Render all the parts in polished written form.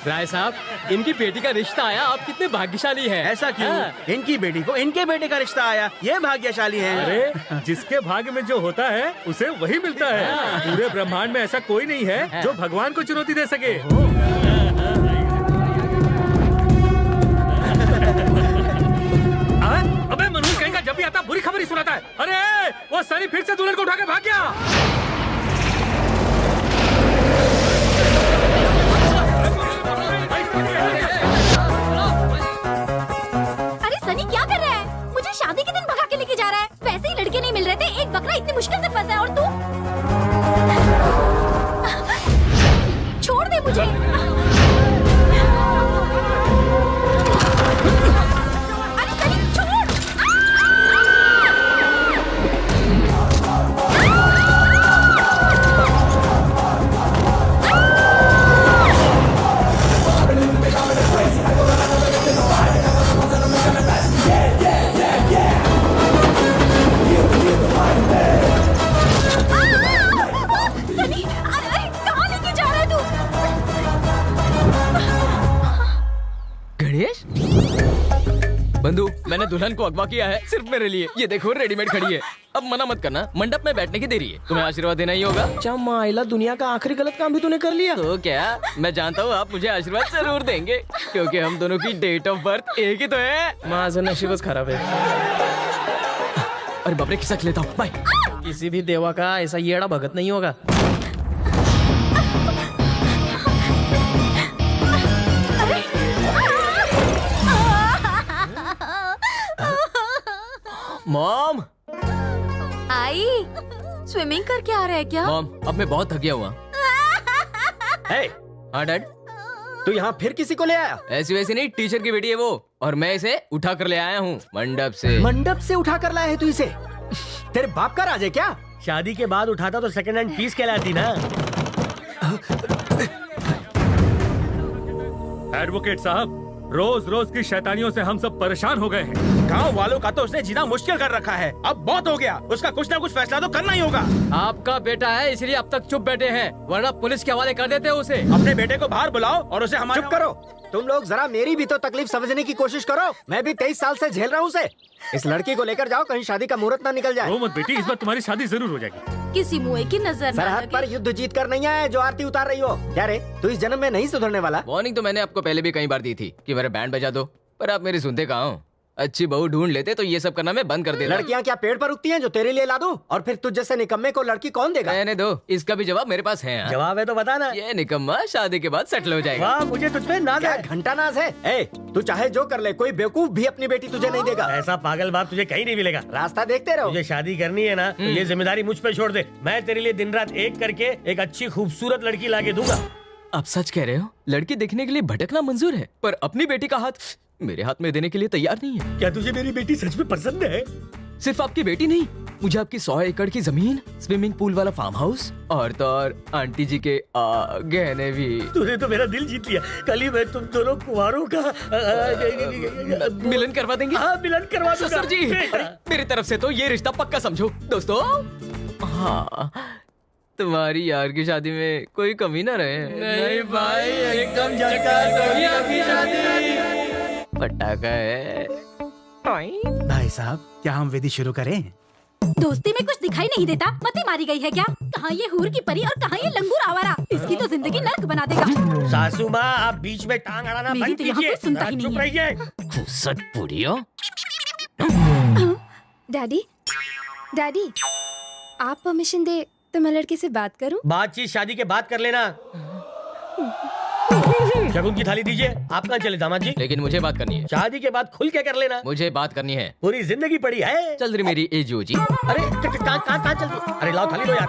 राय साहब, इनकी बेटी का रिश्ता आया, आप कितने भाग्यशाली हैं। ऐसा क्यों? इनकी बेटी को इनके बेटे का रिश्ता आया, ये भाग्यशाली हैं। अरे जिसके भाग्य में जो होता है उसे वही मिलता है। पूरे ब्रह्मांड में ऐसा कोई नहीं है जो भगवान को चुनौती दे सके। अबे मनुष्य कहीं का जब भी आता बुरी खबर ही सुनाता है। अरे वो सनी फिर से दुल्हन को उठा के भाग गया। अरे सनी क्या कर रहा है? मुझे शादी के दिन भगा के लेके जा रहा है। वैसे ही लड़के नहीं मिल रहे थे, एक बकरा इतनी मुश्किल से फंसा है और तू छोड़ दे मुझे। अरे सनी छोड़। सनी, अरे कहाँ लेके जा रहा है तू? गणेश बंधु, मैंने दुल्हन को अगवा किया है सिर्फ मेरे लिए। ये देखो रेडीमेड खड़ी है। अब मना मत करना, मंडप में बैठने की देरी है। तुम्हें आशीर्वाद देना ही होगा। चमाइला, दुनिया का आखिरी गलत काम भी तूने कर लिया। तो क्या, मैं जानता हूँ आप मुझे आशीर्वाद जरूर देंगे, क्योंकि हम दोनों की डेट ऑफ बर्थ एक ही तो है। माझं नशीबच खराब है। अरे बाप रे, खिसक लेता हूँ। बाय। किसी भी देवा का ऐसा येड़ा भगत नहीं होगा। मॉम, आई स्विमिंग करके आ रहा है क्या? मॉम, अब मैं बहुत थक गया हुआ। हे, हाँ डैड। तू यहाँ फिर किसी को ले आया? ऐसी वैसी नहीं, टीचर की बेटी है वो, और मैं इसे उठा कर ले आया हूँ मंडप से। मंडप से उठा कर लाया है तू इसे? तेरे बाप का राज है क्या? शादी के बाद उठाता तो सेकंड हैंड पीस कहलाती ना। एडवोकेट साहब, रोज रोज की शैतानियों से हम सब परेशान हो गए हैं। गांव वालों का तो उसने जीना मुश्किल कर रखा है। अब बहुत हो गया, उसका कुछ ना कुछ फैसला तो करना ही होगा। आपका बेटा है इसलिए अब तक चुप बैठे हैं, वरना पुलिस के हवाले कर देते उसे। अपने बेटे को बाहर बुलाओ और उसे हमारे। चुप करो तुम लोग, जरा मेरी भी तो तकलीफ समझने की कोशिश करो। मैं भी 23 साल से झेल रहा हूँ उसे। इस लड़की को लेकर जाओ, कहीं शादी का मुहूर्त ना निकल जाए। रो मत बेटी, इस बार तुम्हारी शादी जरूर हो जाएगी। किसी मुए की नजर ना सरहद लगे। पर युद्ध जीत कर नहीं आया जो आरती उतार रही हो। क्या रे, तू इस जन्म में नहीं सुधरने वाला? वार्निंग तो मैंने आपको पहले भी कई बार दी थी कि मेरा बैंड बजा दो, पर आप मेरी सुनते कहाँ हो। अच्छी बहू ढूंढ लेते तो ये सब करना मैं बंद कर देता। लड़कियां क्या पेड़ पर उगती हैं जो तेरे लिए ला दूं? और फिर तुझ जैसे निकम्मे को लड़की कौन देगा? रहने दो, इसका भी जवाब मेरे पास है। हाँ? जवाब है तो बता ना। ये निकम्मा शादी के बाद सेटल हो जाएगा। वाह, मुझे तुझ पे नाज क्या है। घंटा नाज है? ए, तू चाहे जो कर ले, कोई बेवकूफ भी अपनी बेटी तुझे नहीं देगा। ऐसा पागल बाप तुझे कहीं नहीं मिलेगा। रास्ता देखते रहो। मुझे शादी करनी है ना, तो ये जिम्मेदारी मुझ पे छोड़ दे। मैं तेरे लिए दिन रात एक करके एक अच्छी खूबसूरत लड़की लाके दूंगा। आप सच कह रहे हो? लड़की देखने के लिए भटकना मंजूर है, पर अपनी बेटी का हाथ मेरे हाथ में देने के लिए तैयार नहीं है। क्या तुझे मेरी बेटी सच में पसंद है? सिर्फ आपकी बेटी नहीं, मुझे आपकी 100 एकड़ की जमीन, स्विमिंग पूल वाला फार्म हाउस और तो और आंटी जी के गहने भी। तूने तो मेरा दिल जीत लिया। कल ही मैं तुम दोनों कुंवारों का मिलन करवा देंगे। हाँ, मिलन करवा दूंगा। सर जी, अरे, मेरी तरफ से तो ये रिश्ता पक्का समझो दोस्तों। हाँ, तुम्हारी यार की शादी में कोई कमी ना रहे। नहीं भाई, एकदम झकास होगी आपकी शादी। पटाखा है। भाई साहब, क्या हम विधि शुरू करें? दोस्ती में कुछ दिखाई नहीं देता, मती मारी गई है क्या? कहाँ ये हूर की परी और कहाँ ये लंगूर आवारा? इसकी तो जिंदगी नर्क बना देगा। सासू माँ, आप बीच में टांग अड़ाना मेरी बंद तो यहाँ कीजिए। कोई सुनता ही नहीं चुप है। रहिए। खुसट पुड़ियो। डैडी, डैडी, आप परमिशन दे तो मैं लड़के से बात करूं? बातचीत शादी के बाद कर लेना। शगुन की थाली दीजिए। आप कहाँ चले दामाद जी? लेकिन मुझे बात करनी है। शादी के बाद खुल के कर लेना। मुझे बात करनी है। पूरी जिंदगी पड़ी है। चल रही मेरी एजो जी। अरे कहाँ चलती? अरे लाओ थाली लो यार।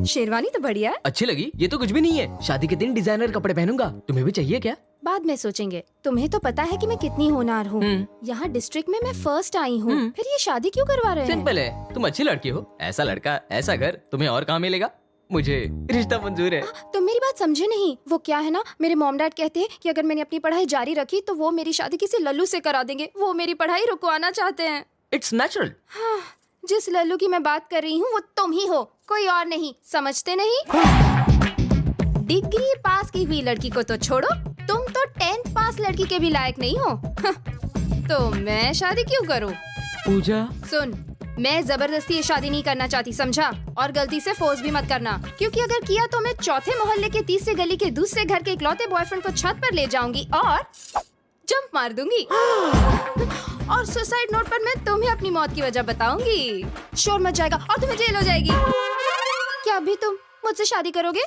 शेरवानी तो बढ़िया है। अच्छी लगी? ये तो कुछ भी नहीं है, शादी के दिन डिजाइनर कपड़े पहनूंगा। तुम्हें भी चाहिए क्या? बाद में सोचेंगे। तुम्हें तो पता है कि मैं कितनी होनहार हूँ। यहाँ डिस्ट्रिक्ट में मैं फर्स्ट आई हूँ। फिर ये शादी क्यों करवा रहे हैं? सिंपल है, तुम अच्छी लड़की हो, ऐसा लड़का, ऐसा घर, तुम्हें और कहाँ मिलेगा? मुझे रिश्ता मंजूर है। तुम मेरी बात समझे नहीं। वो क्या है ना, मेरे मॉम डैड कहते हैं कि अगर मैंने अपनी पढ़ाई जारी रखी तो वो मेरी शादी किसी लल्लू से करा देंगे। वो मेरी पढ़ाई रुकवाना चाहते हैं। It's natural. जिस लल्लू की मैं बात कर रही हूँ वो तुम ही हो, कोई और नहीं। समझते नहीं? डिग्री पास की हुई लड़की को तो छोड़ो, तुम तो 10th पास लड़की के भी लायक नहीं हो। तो मैं शादी क्यों करूँ? पूजा, सुन, मैं जबरदस्ती ये शादी नहीं करना चाहती, समझा? और गलती से फोर्स भी मत करना, क्योंकि अगर किया तो मैं चौथे मोहल्ले के तीसरे गली के दूसरे घर के इकलौते बॉयफ्रेंड को छत पर ले जाऊंगी और जंप मार दूंगी। और सुसाइड नोट पर मैं तुम्हें अपनी मौत की वजह बताऊंगी। शोर मच जाएगा और तुम्हें जेल हो जाएगी। क्या अभी तुम मुझसे शादी करोगे?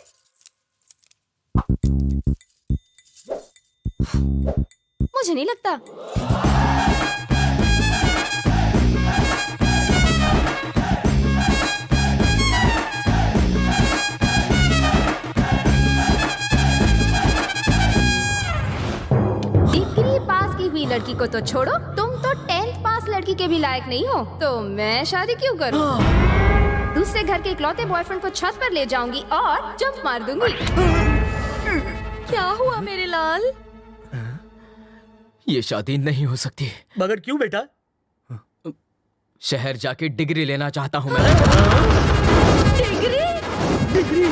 मुझे नहीं लगता। डिग्री पास की हुई लड़की को तो छोड़ो, तुम तो 10th पास लड़की के भी लायक नहीं हो। तो मैं शादी क्यों करूं? दूसरे घर के इकलौते बॉयफ्रेंड को छत पर ले जाऊंगी और जंप मार दूंगी। क्या हुआ मेरे लाल? ये शादी नहीं हो सकती। मगर क्यों बेटा? शहर जाके डिग्री लेना चाहता हूँ मैं। डिग्री?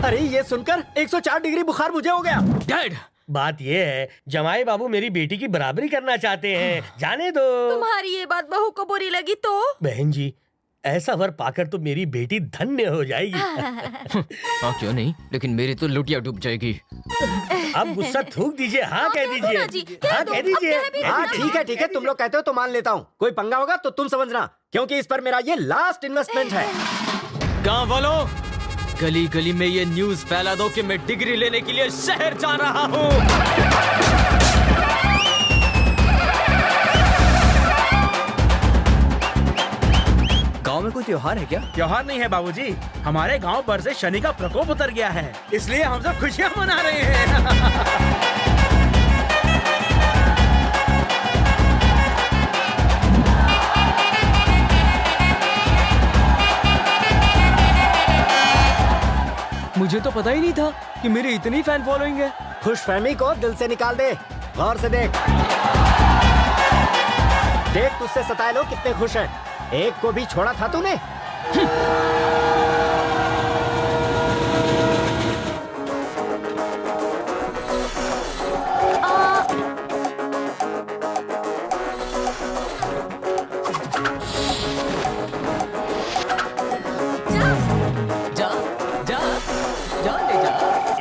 अरे ये सुनकर 104 डिग्री बुखार मुझे हो गया। डैड, बात ये है, जमाई बाबू मेरी बेटी की बराबरी करना चाहते हैं, जाने दो। तुम्हारी ये बात बहू को बुरी लगी तो? बहन जी, ऐसा वर पाकर तो मेरी बेटी धन्य हो जाएगी। हाँ क्यों नहीं, लेकिन मेरी तो लुटिया डूब जाएगी। अब गुस्सा थूक दीजिए, हाँ कह दीजिए, हाँ कह दीजिए। हाँ ठीक है, तुम लोग कहते हो तो मान लेता हूँ। कोई पंगा होगा तो तुम समझना, क्योंकि इस पर मेरा ये लास्ट इन्वेस्टमेंट है। गाँव वालों, गली गली में ये न्यूज फैला दो कि मैं डिग्री लेने के लिए शहर जा रहा हूँ। गांव में कोई त्योहार है क्या? त्योहार नहीं है बाबूजी, हमारे गांव पर से शनि का प्रकोप उतर गया है, इसलिए हम सब खुशियां मना रहे हैं। मुझे तो पता ही नहीं था कि मेरी इतनी फैन फॉलोइंग है। खुशफहमी को दिल से निकाल दे, गौर से देख। देख तुझसे सताए लोग कितने खुश हैं। एक को भी छोड़ा था तूने? जा जा जा ले जा।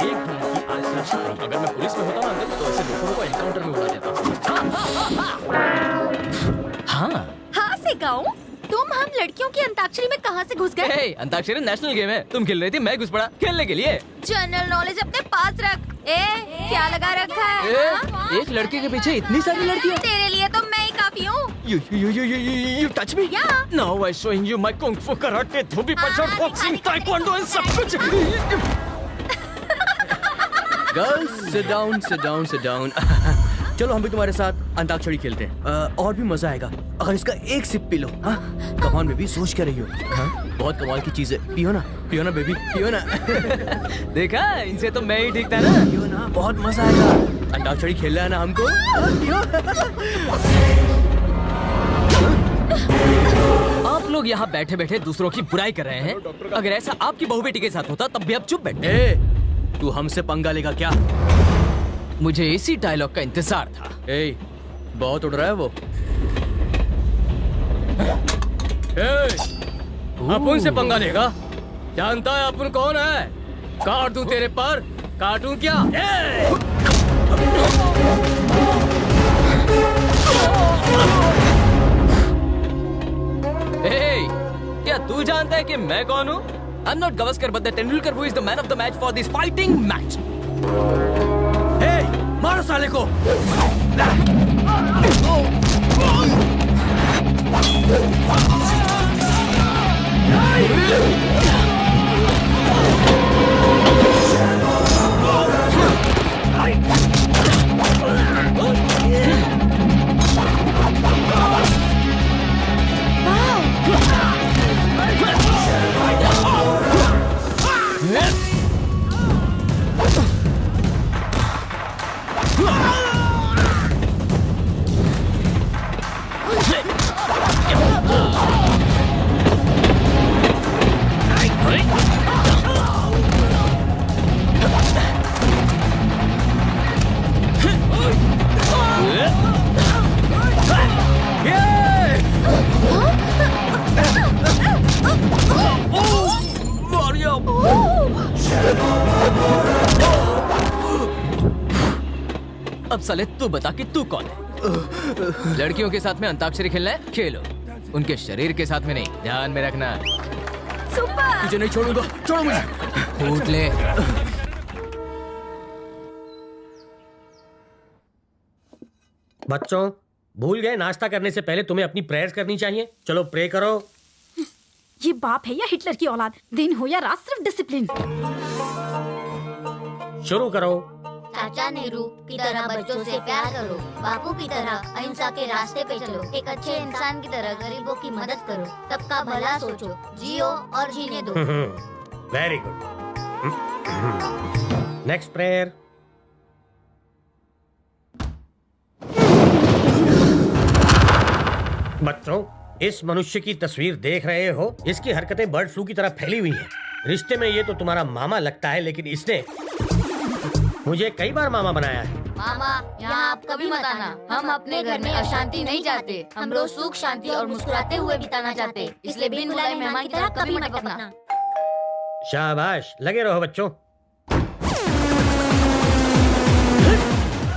एक मिनट की आज सुरक्षित नहीं। अगर मैं पुलिस में होता ना अंकल, तो ऐसे लोगों को एनकाउंटर में उड़ा देता। हाँ हाँ से गाँव, तुम हम लड़कियों की अंताक्षरी में कहाँ से घुस गए? हे, अंताक्षरी नेशनल गेम है। तुम खेल रही थी, मैं घुस पड़ा खेलने के लिए। जनरल नॉलेज अपने पास रख। क्या लगा रखा है? हाँ? एक लड़के के पीछे इतनी सारी लड़कियाँ। तेरे लिए तो मैं ही काफी हूँ। You touch me? Yeah. Now I'm showing you my kung fu, karate, धोबी पंच, बॉक्सिंग, ताइक्वांडो and सब कुछ। Girls sit down. चलो हम भी तुम्हारे साथ अंताक्षरी खेलते हैं। और भी मजा आएगा अगर इसका एक सिप पी लो। हाँ, कमान में भी सोच कर रही हो। हाँ, बहुत कमाल की चीज है। पियो ना बेबी, पियो ना। देखा, इनसे तो मैं ही ठीक था ना। पियो ना, बहुत मजा आएगा। अंताक्षरी खेलना है ना हमको? पियो। आप लोग यहाँ बैठे बैठे दूसरों की बुराई कर रहे हैं। अगर ऐसा आपकी बहू बेटी के साथ होता तब भी आप चुप बैठे। तू हमसे पंगा लेगा क्या? मुझे इसी डायलॉग का इंतजार था। बहुत उड़ रहा है वो। अपुन से पंगा लेगा? जानता है अपुन कौन है? काट दूं तेरे पर, काटूं क्या? क्या तू जानता है कि मैं कौन हूँ? I'm not Gavaskar, but the Tendulkar who is the man of the match for this fighting match. मारो साले को। Hey! साले तू बता कि तू कौन है। लड़कियों के साथ में अंताक्षरी खेलना है, खेलो, उनके शरीर के साथ में नहीं, ध्यान में रखना। सुपर। तुझे नहीं छोड़ूंगा, छोड़ो मुझे। फूट ले। बच्चों, भूल गए नाश्ता करने से पहले तुम्हें अपनी प्रेयर्स करनी चाहिए। चलो प्रे करो। ये बाप है या हिटलर की औलाद, दिन हो या रात सिर्फ डिसिप्लिन। शुरू करो। चाचा नेहरू की तरह बच्चों से प्यार करो, बापू की तरह अहिंसा के रास्ते पे चलो, एक अच्छे इंसान की तरह गरीबों की मदद करो, सबका भला सोचो, जियो और जीने दो। Very good. Next prayer. बच्चों, इस मनुष्य की तस्वीर देख रहे हो? इसकी हरकतें बर्ड फ्लू की तरह फैली हुई हैं। रिश्ते में ये तो तुम्हारा मामा लगता है, लेकिन इसने मुझे कई बार मामा बनाया है। मामा, यहाँ आप कभी मत आना, हम अपने घर में अशांति नहीं चाहते, हम रोज सुख शांति और मुस्कुराते हुए बिताना चाहते, इसलिए बिन बुलाए मेहमान की तरह कभी मत टपकना। शाबाश, लगे रहो बच्चों।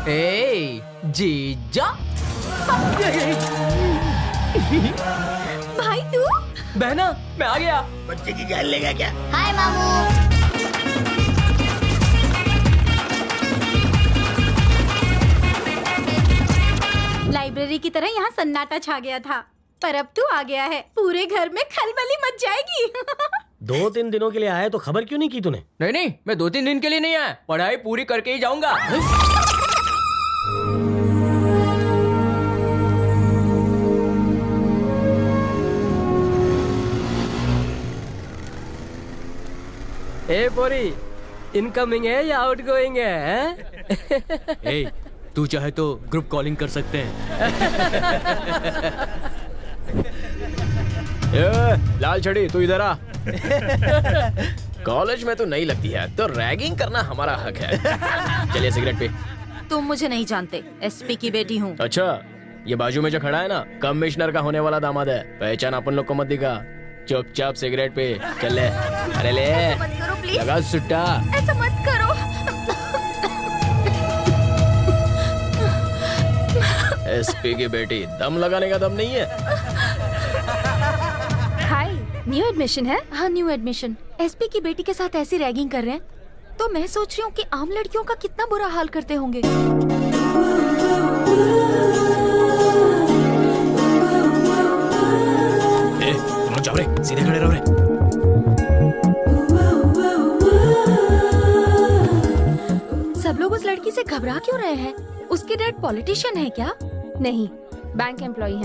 ए जीजा। भाई तू? बहना, मैं आ गया। बच्चे की जान लेगा क्या? हाय मामू। लाइब्रेरी की तरह यहाँ सन्नाटा छा गया था, पर अब तू आ गया है, पूरे घर में खलबली मच जाएगी। 2-3 दिनों के लिए आया तो खबर क्यों नहीं की तूने? नहीं नहीं, मैं 2-3 दिन के लिए नहीं आया, पढ़ाई पूरी करके ही जाऊंगा। ए पोरी, इनकमिंग है या आउटगोइंग है? ए, तू चाहे तो ग्रुप कॉलिंग कर सकते हैं। लाल छड़ी, तू इधर आ। कॉलेज में तो नहीं लगती है, तो रैगिंग करना हमारा हक है। चलिए सिगरेट पी। तुम मुझे नहीं जानते, एसपी की बेटी हूँ। अच्छा, ये बाजू में जो खड़ा है ना, कमिश्नर का होने वाला दामाद है। पहचान अपन लोग को मत दिखा, चुपचाप सिगरेट पे चल ले। अरे ले, मत करो प्लीज, लगा सुट्टा। ऐसा मत करो। एसपी की बेटी, दम लगाने का दम नहीं है। हाय, न्यू एडमिशन है? हाँ, न्यू एडमिशन। एसपी की बेटी के साथ ऐसी रैगिंग कर रहे हैं, तो मैं सोच रही हूँ कि आम लड़कियों का कितना बुरा हाल करते होंगे। तुम जाओ रे, सीधे खड़े रहो रे। सब लोग उस लड़की से घबरा क्यों रहे हैं? उसके डैड पॉलिटिशियन है क्या? नहीं, बैंक एम्प्लॉई है।